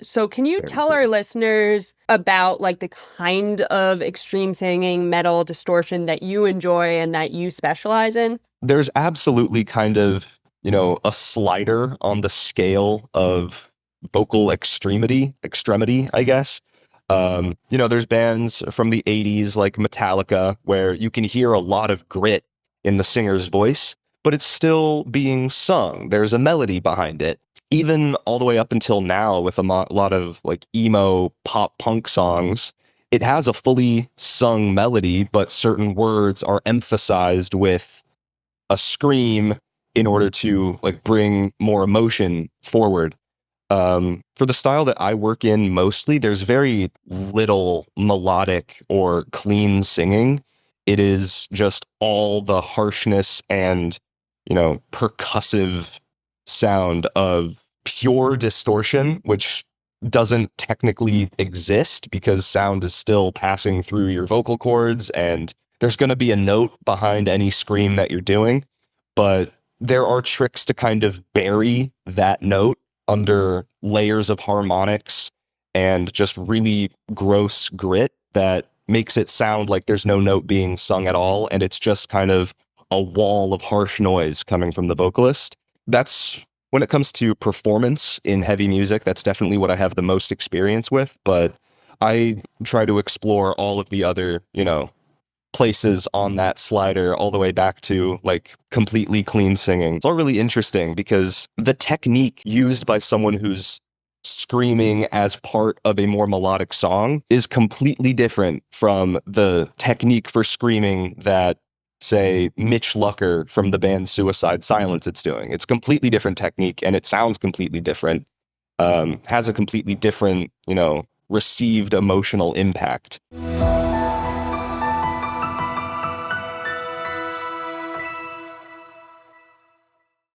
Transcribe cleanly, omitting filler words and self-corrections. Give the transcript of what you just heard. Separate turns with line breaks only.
So can you
Very
tell
cool.
our listeners about like the kind of extreme singing, metal, distortion that you enjoy and that you specialize in?
There's absolutely kind of, a slider on the scale of vocal extremity, I guess. There's bands from the 80s like Metallica where you can hear a lot of grit in the singer's voice, but it's still being sung. There's a melody behind it. Even all the way up until now with a lot of like emo pop punk songs, it has a fully sung melody, but certain words are emphasized with a scream in order to like bring more emotion forward. For the style that I work in mostly, there's very little melodic or clean singing. It is just all the harshness and, percussive sound of pure distortion, which doesn't technically exist because sound is still passing through your vocal cords and there's going to be a note behind any scream that you're doing, but there are tricks to kind of bury that note under layers of harmonics and just really gross grit that makes it sound like there's no note being sung at all. And it's just kind of a wall of harsh noise coming from the vocalist. That's when it comes to performance in heavy music, that's definitely what I have the most experience with. But I try to explore all of the other, places on that slider all the way back to like completely clean singing. It's all really interesting because the technique used by someone who's screaming as part of a more melodic song is completely different from the technique for screaming that say Mitch Lucker from the band Suicide Silence it's doing. It's completely different technique and it sounds completely different. Has a completely different, received emotional impact.